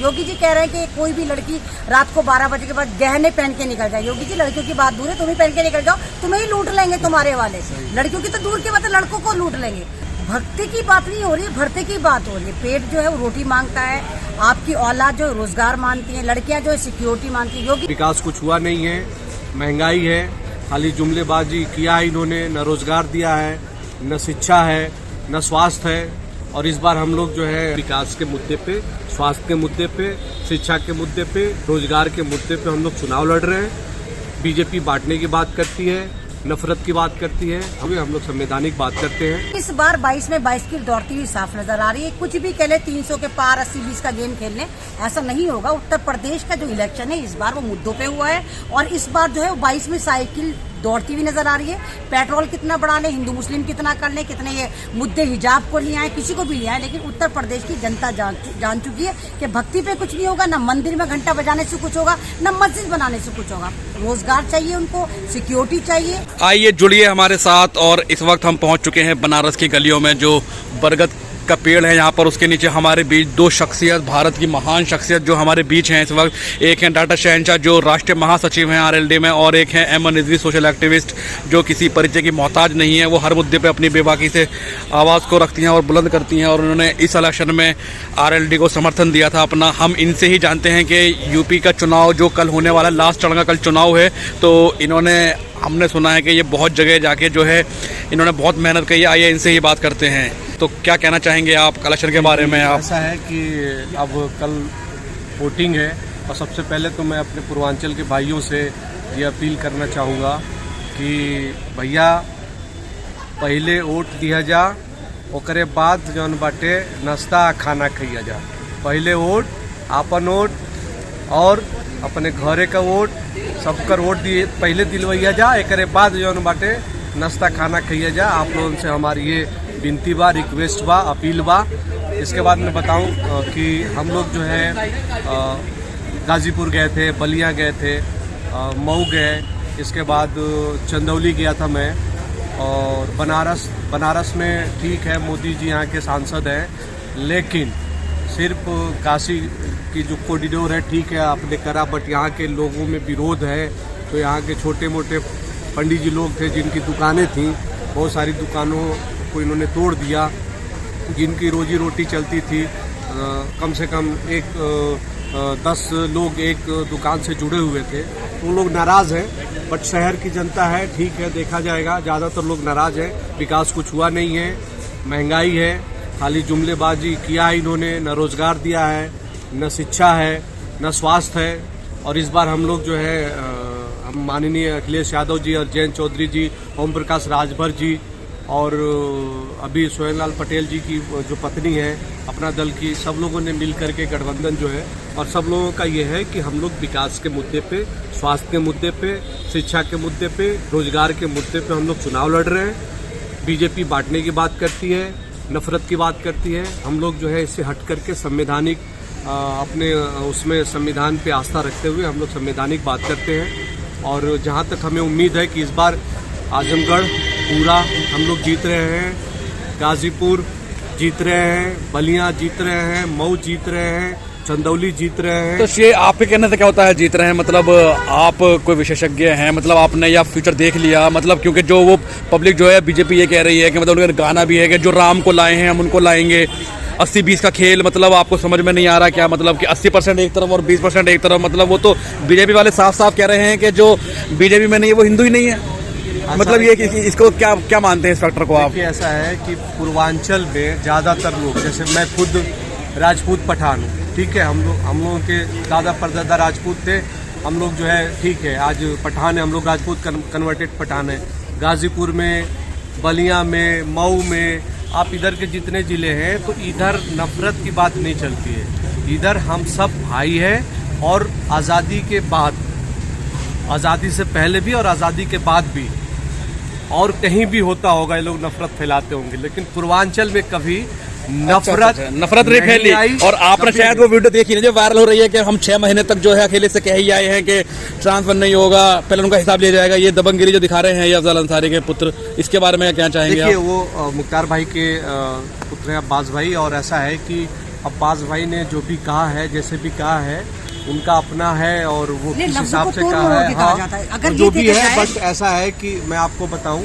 योगी जी कह रहे हैं कि कोई भी लड़की रात को 12 बजे के बाद गहने पहन के निकल जाए। योगी जी लड़कियों की बात दूर है, तुम ही पहन के निकल जाओ, तुम्हें ही लूट लेंगे तुम्हारे वाले। लड़कियों की तो दूर की बात है, लड़कों को लूट लेंगे। भक्ति की बात नहीं हो रही, भर्ती की बात हो रही है। पेट जो है वो रोटी मांगता है, आपकी औलाद जो रोजगार मानती है, लड़कियां जो है सिक्योरिटी मांगती है। योगी विकास कुछ हुआ नहीं है, महंगाई है, खाली जुमलेबाजी किया है इन्होंने। न रोजगार दिया है, न शिक्षा है, न स्वास्थ्य है। और इस बार हम लोग जो है विकास के मुद्दे पे, स्वास्थ्य के मुद्दे पे, शिक्षा के मुद्दे पे, रोजगार के मुद्दे पे हम लोग चुनाव लड़ रहे हैं। बीजेपी बांटने की बात करती है, नफरत की बात करती है, हम लोग संवैधानिक बात करते हैं। इस बार 22 में 22 की दौड़ती हुई साफ नजर आ रही है। कुछ भी कह ले 300 के पार 80-20 का गेम खेलने, ऐसा नहीं होगा। उत्तर प्रदेश का जो इलेक्शन है इस बार वो मुद्दों पे हुआ है और इस बार जो है 22 में साइकिल दौड़ती हुई नजर आ रही है। पेट्रोल कितना बढ़ा ले, हिंदू मुस्लिम कितना कर ले, कितने ये मुद्दे हिजाब को ले आए, किसी को भी ले आए, लेकिन उत्तर प्रदेश की जनता जान चुकी है कि भक्ति पे कुछ नहीं होगा, न मंदिर में घंटा बजाने से कुछ होगा, न मस्जिद बनाने से कुछ होगा। रोजगार चाहिए उनको, सिक्योरिटी चाहिए। आइए जुड़िए हमारे साथ। और इस वक्त हम पहुंच चुके हैं बनारस की गलियों में, जो बरगद का पेड़ है यहाँ पर, उसके नीचे हमारे बीच दो शख्सियत, भारत की महान शख्सियत जो हमारे बीच हैं इस वक्त। एक हैं डाटा शहनशाह जो राष्ट्रीय महासचिव हैं आरएलडी में, और एक हैं अहमद रिजवी सोशल एक्टिविस्ट जो किसी परिचय की मोहताज नहीं है। वो हर मुद्दे पे अपनी बेबाकी से आवाज़ को रखती हैं और बुलंद करती हैं, और उन्होंने इस इलेक्शन में आरएलडी को समर्थन दिया था अपना। हम इनसे ही जानते हैं कि यूपी का चुनाव जो कल होने वाला, लास्ट चरण का कल चुनाव है, तो इन्होंने, हमने सुना है कि ये बहुत जगह जाके जो है इन्होंने बहुत मेहनत की है। आइए इनसे ही बात करते हैं। तो क्या कहना चाहेंगे आप इलेक्शन के बारे में? आप ऐसा है कि अब कल वोटिंग है, और सबसे पहले तो मैं अपने पूर्वांचल के भाइयों से ये अपील करना चाहूँगा कि भैया पहले वोट दिया जा, ओकरे बाद जौन बाटे नाश्ता खाना खइया जा। पहले वोट, आपन वोट और अपने घरे का वोट, सबकर वोट दिए पहले दिलवैया जा, एकरे बाद जौन बाटे नाश्ता खाना खइया जा। आप लोगों से हमारी ये विनती बा, रिक्वेस्ट बा, अपील बा। इसके बाद मैं बताऊं कि हम लोग जो है गाजीपुर गए थे, बलिया गए थे, मऊ गए, इसके बाद चंदौली गया था मैं, और बनारस में ठीक है मोदी जी यहाँ के सांसद हैं, लेकिन सिर्फ काशी की जो कॉरिडोर है ठीक है आपने करा, बट यहाँ के लोगों में विरोध है। तो यहाँ के छोटे मोटे पंडित जी लोग थे जिनकी दुकानें थीं, बहुत सारी दुकानों को इन्होंने तोड़ दिया। जिनकी रोजी रोटी चलती थी, कम से कम 10 लोग एक दुकान से जुड़े हुए थे, वो लोग नाराज़ हैं। बट शहर की जनता है, ठीक है, देखा जाएगा। ज़्यादातर लोग नाराज़ हैं, विकास कुछ हुआ नहीं है, महंगाई है, खाली जुमलेबाजी किया है इन्होंने, न रोजगार दिया है, न शिक्षा है, न स्वास्थ्य है। और इस बार हम लोग जो है हम माननीय अखिलेश यादव जी और जयंत चौधरी जी, ओम प्रकाश राजभर जी, और अभी सोहेललाल पटेल जी की जो पत्नी है अपना दल की, सब लोगों ने मिल करके गठबंधन जो है, और सब लोगों का ये है कि हम लोग विकास के मुद्दे पे, स्वास्थ्य के मुद्दे पे, शिक्षा के मुद्दे पे, रोजगार के मुद्दे पे हम लोग चुनाव लड़ रहे हैं। बीजेपी बांटने की बात करती है, नफरत की बात करती है। हम लोग जो है इससे हट करके संवैधानिक अपने उसमें संविधान पे आस्था रखते हुए हम लोग संवैधानिक बात करते हैं। और जहाँ तक हमें उम्मीद है कि इस बार आजमगढ़ पूरा हम लोग जीत रहे हैं, गाजीपुर जीत रहे हैं, बलिया जीत रहे हैं, मऊ जीत रहे हैं, चंदौली जीत रहे हैं। तो ये आपके कहने से क्या होता है जीत रहे हैं? मतलब आप कोई विशेषज्ञ हैं, मतलब आपने या फ्यूचर देख लिया? मतलब क्योंकि जो वो पब्लिक जो है बीजेपी ये कह रही है कि मतलब उनका गाना भी है कि जो राम को लाए हैं हम उनको लाएंगे। 80-20 का खेल, मतलब आपको समझ में नहीं आ रहा क्या? मतलब कि 80% एक तरफ और 20% एक तरफ। मतलब वो तो बीजेपी वाले साफ साफ कह रहे हैं कि जो बीजेपी में नहीं है वो हिंदू ही नहीं है। मतलब ये इसको क्या मानते हैं इस फैक्टर को आप? ऐसा है कि पूर्वांचल में ज़्यादातर लोग, जैसे मैं खुद राजपूत पठान हूँ, ठीक है, हम लोगों के दादा परदादा राजपूत थे, हम लोग जो है ठीक है आज पठान है, हम लोग राजपूत कन्वर्टेड पठान है। गाजीपुर में, बलिया में, मऊ में, आप इधर के जितने ज़िले हैं तो इधर नफरत की बात नहीं चलती है। इधर हम सब भाई हैं, और आज़ादी के बाद, आज़ादी से पहले भी और आज़ादी के बाद भी, और कहीं भी होता होगा ये लोग नफरत फैलाते होंगे, लेकिन पूर्वांचल में कभी नफरत नहीं फैली। और आपने शायद वो वीडियो देखी ना जो वायरल हो रही है कि हम 6 महीने तक जो है अकेले से कह ही आए हैं कि ट्रांसफर नहीं होगा, पहले उनका हिसाब लिया जाएगा। ये दबंगगिरी जो दिखा रहे हैं ये अफजल अंसारी के पुत्र, इसके बारे में क्या चाहेंगे? देखिए वो मुख्तार भाई के पुत्र हैं अब्बास भाई, और ऐसा है कि अब्बास भाई ने जो भी कहा है, जैसे भी कहा है, उनका अपना है और वो किस हिसाब से कहा है। हाँ, अगर जो भी है, बट ऐसा है कि मैं आपको बताऊं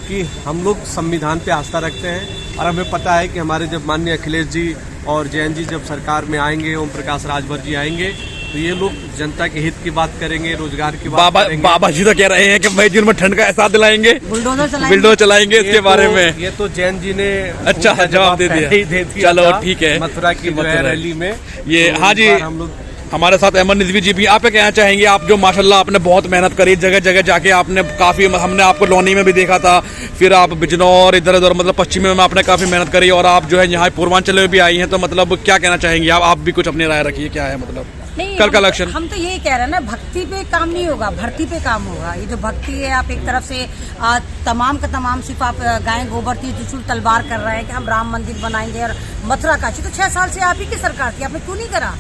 कि हम लोग संविधान पे आस्था रखते हैं और हमें पता है कि हमारे जब माननीय अखिलेश जी और जयंत जी जब सरकार में आएंगे, ओम प्रकाश राजभर जी आएंगे, तो ये लोग जनता के हित की बात करेंगे, रोजगार की बात करेंगे। बाबा जी तो कह रहे हैं कि मई जून में ठंड का एहसास दिलाएंगे, बुलडोजर चलाएंगे इसके बारे में। ये तो जैन जी ने अच्छा जवाब दे दिया। चलो ठीक है, मथुरा की रैली में ये। तो हाँ जी, हम लोग हमारे साथ अहमद निजवी जी भी। आप क्या कहना चाहेंगे? आप जो माशाल्लाह आपने बहुत मेहनत करी, जगह जगह जाके आपने काफी, हमने आपको लोनी में भी देखा था, फिर आप बिजनौर इधर उधर मतलब पश्चिमी में आपने काफी मेहनत करी और आप जो है यहाँ पूर्वांचल में भी आई हैं, तो मतलब क्या कहना चाहेंगे आप भी कुछ अपनी राय रखिए, क्या है मतलब कल का इलेक्शन? हम तो यही कह रहे हैं ना, भक्ति पे काम नहीं होगा, भर्ती पे काम होगा। ये जो भक्ति है, आप एक तरफ से तमाम का तमाम सिर्फ आप गाय गोबर थी त्रिशूल तलवार कर रहे हैं कि हम राम मंदिर बनाएंगे और मथुरा काशी, तो 6 साल से आप ही की सरकार थी, आपने क्यों नहीं करा?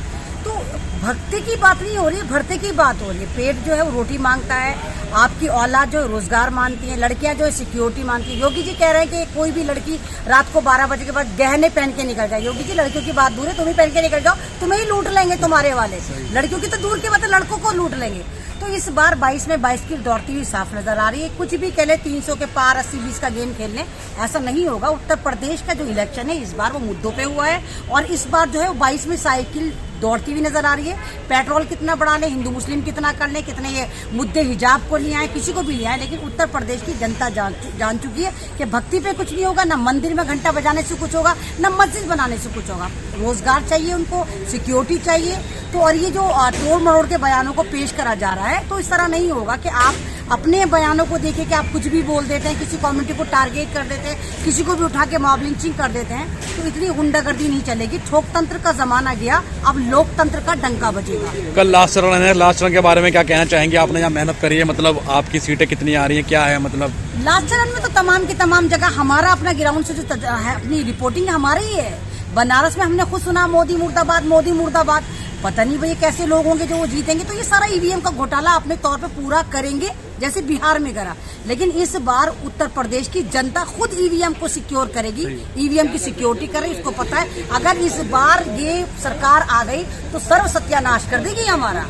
तो भक्ति की बात नहीं हो रही है, भर्ती की बात हो रही है। पेट जो है वो रोटी मांगता है, आपकी औलाद जो है रोजगार मांगती है, लड़कियां जो है सिक्योरिटी मांगती है। योगी जी कह रहे हैं कि कोई भी लड़की रात को 12 बजे के बाद गहने पहन के निकल जाए। योगी जी, लड़कियों की बात दूर है, तुम ही पहन के निकल जाओ, तुम्हें ही लूट लेंगे तुम्हारे वाले। लड़कियों की तो दूर की बात है, लड़कों को लूट लेंगे। तो इस बार 22 में बाइसिकल दौड़ती हुई साफ नजर आ रही है। कुछ भी कह ले, 300 के पार 80-20 का गेम खेलने, ऐसा नहीं होगा। उत्तर प्रदेश का जो इलेक्शन है इस बार वो मुद्दों पे हुआ है और इस बार जो है वो 22 में साइकिल दौड़ती हुई नजर आ रही है। पेट्रोल कितना बढ़ा ले, हिंदू मुस्लिम कितना कर ले, कितने ये मुद्दे हिजाब को ले आए, किसी को भी ले आए, लेकिन उत्तर प्रदेश की जनता जान चुकी है कि भक्ति पे कुछ नहीं होगा, ना मंदिर में घंटा बजाने से कुछ होगा, ना मस्जिद बनाने से कुछ होगा। रोजगार चाहिए उनको, सिक्योरिटी चाहिए। तो और ये जो तोड़ मरोड़ के बयानों को पेश करा जा रहा है, तो इस तरह नहीं होगा कि आप अपने बयानों को देखिए कि आप कुछ भी बोल देते हैं, किसी कम्युनिटी को टारगेट कर देते हैं, किसी को भी उठा के मॉब लिंचिंग कर देते हैं, तो इतनी गुंडागर्दी नहीं चलेगी। ठोकतंत्र का जमाना गया, अब लोकतंत्र का डंका बजेगा। कल लास्ट चरण है, लास्ट चरण के बारे में क्या कहना चाहेंगे? आपने यहाँ मेहनत करी है, मतलब आपकी सीटें कितनी आ रही है, क्या है मतलब? लास्ट चरण में तो तमाम की तमाम जगह हमारा अपना ग्राउंड से जो है अपनी रिपोर्टिंग हमारी ही है। बनारस में हमने खुद सुना मोदी मुर्दाबाद, मोदी मुर्दाबाद। पता नहीं भाई कैसे लोग होंगे जो वो जीतेंगे। तो ये सारा ईवीएम का घोटाला अपने तौर पे पूरा करेंगे जैसे बिहार में करा, लेकिन इस बार उत्तर प्रदेश की जनता खुद ईवीएम को सिक्योर करेगी, ईवीएम की सिक्योरिटी करे, इसको पता है। अगर इस बार ये सरकार आ गई तो सर्व सत्यानाश कर देगी हमारा।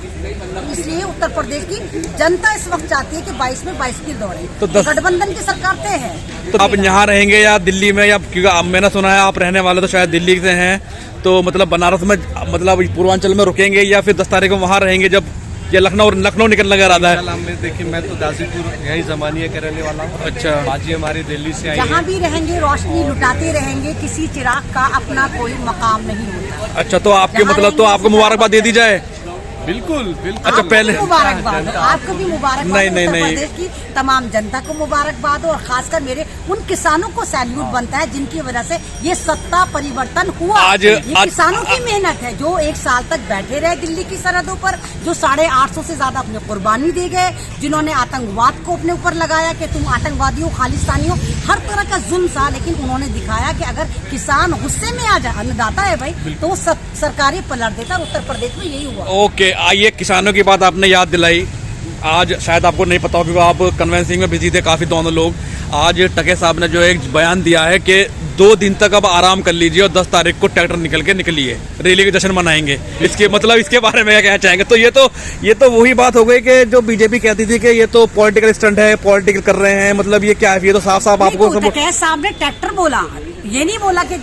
इसलिए उत्तर प्रदेश की जनता इस वक्त चाहती है कि 22 में बाइसिकल दौड़े, तो गठबंधन की सरकार तय है। तो आप यहाँ रहेंगे या दिल्ली में, या क्योंकि मैंने सुना है आप रहने वाले तो शायद दिल्ली से हैं, तो मतलब बनारस में मतलब पूर्वांचल में रुकेंगे या फिर 10 तारीख को वहाँ रहेंगे, जब ये लखनऊ निकलने का इरादा है? देखिए, मैं तो गाजीपुर यही जमानिया के रहने वाला हूँ। अच्छा, बाजी हमारी दिल्ली से आई है। जहाँ भी रहेंगे रोशनी लुटाते रहेंगे, किसी चिराग का अपना कोई मकाम नहीं होता। अच्छा, तो आपके मतलब तो आपको मुबारकबाद दे दी जाए? बिल्कुल बिल्कुल। अच्छा, पहले मुबारकबाद, आपको भी मुबारकबाद, नहीं उत्तर प्रदेश की तमाम जनता को मुबारकबाद और खासकर मेरे उन किसानों को सैल्यूट बनता है जिनकी वजह से ये सत्ता परिवर्तन हुआ। आज किसानों की मेहनत है, जो 1 साल तक बैठे रहे दिल्ली की सरहदों पर, जो 850 से ज्यादा अपने कुर्बानी दे गए, जिन्होंने आतंकवाद को अपने ऊपर लगाया कि तुम आतंकवादी हो, खालिस्तानी हो, हर तरह का जुल्म था, लेकिन उन्होंने दिखाया कि अगर किसान गुस्से में आ जाए, अन्नदाता है भाई, तो सरकारी पलट देता। उत्तर प्रदेश में यही हुआ। ओके, आइए, किसानों की बात आपने याद दिलाई। आज शायद आपको नहीं पता हो क्योंकि आप कन्वेंसिंग में बिजी थे काफी दोनों लोग। आज टके साहब ने जो एक बयान दिया है कि 2 दिन तक अब आराम कर लीजिए और 10 तारीख को ट्रैक्टर निकलिए, रैली के जश्न मनाएंगे। इसके मतलब इसके बारे में क्या कहना चाहेंगे? तो ये तो वही बात हो गई कि जो बीजेपी कहती थी कि ये तो पॉलिटिकल स्टंट है, पॉलिटिकल कर रहे हैं, मतलब ये क्या है? ये तो साफ साफ आपको टके साहब ने ट्रैक्टर बोला, ये नहीं बोला कि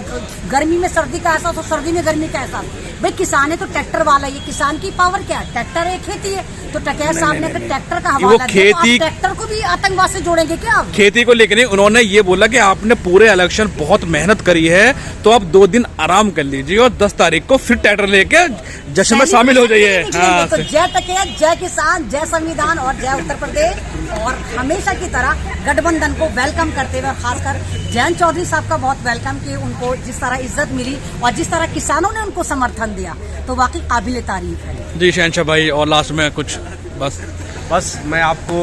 गर्मी में सर्दी का एहसास हो, सर्दी में गर्मी का एहसास। भाई किसान है तो ट्रैक्टर वाला, ये किसान की पावर क्या है? ट्रैक्टर है, खेती है। तो टकैत साहब ने ट्रैक्टर का हवाला दिया, तो आप ट्रैक्टर को भी आतंकवाद से जोड़ेंगे क्या? खेती को लेकर नहीं, उन्होंने ये बोला कि आपने पूरे इलेक्शन बहुत मेहनत करी है, तो आप 2 दिन आराम कर लीजिए और 10 तारीख को फिर ट्रैक्टर लेके जश्न में शामिल हो जाइए। हाँ, तो जय टकैत, जय किसान, जय संविधान और जय उत्तर प्रदेश। और हमेशा की तरह गठबंधन को वेलकम करते हुए खासकर जयंत चौधरी साहब का बहुत वेलकम किए। उनको जिस तरह इज्जत मिली और जिस तरह किसानों ने उनको समर्थन दिया, तो वाकई काबिल तारीफ है। जी शहनशाह भाई, और लास्ट में कुछ बस मैं आपको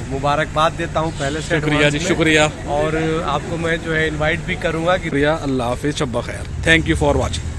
मुबारकबाद देता हूँ पहले से। शुक्रिया जी, शुक्रिया। और आपको मैं जो है इनवाइट भी करूँगा कि अल्लाह हाफिज़, शब्बा खैर, थैंक यू फॉर वॉचिंग।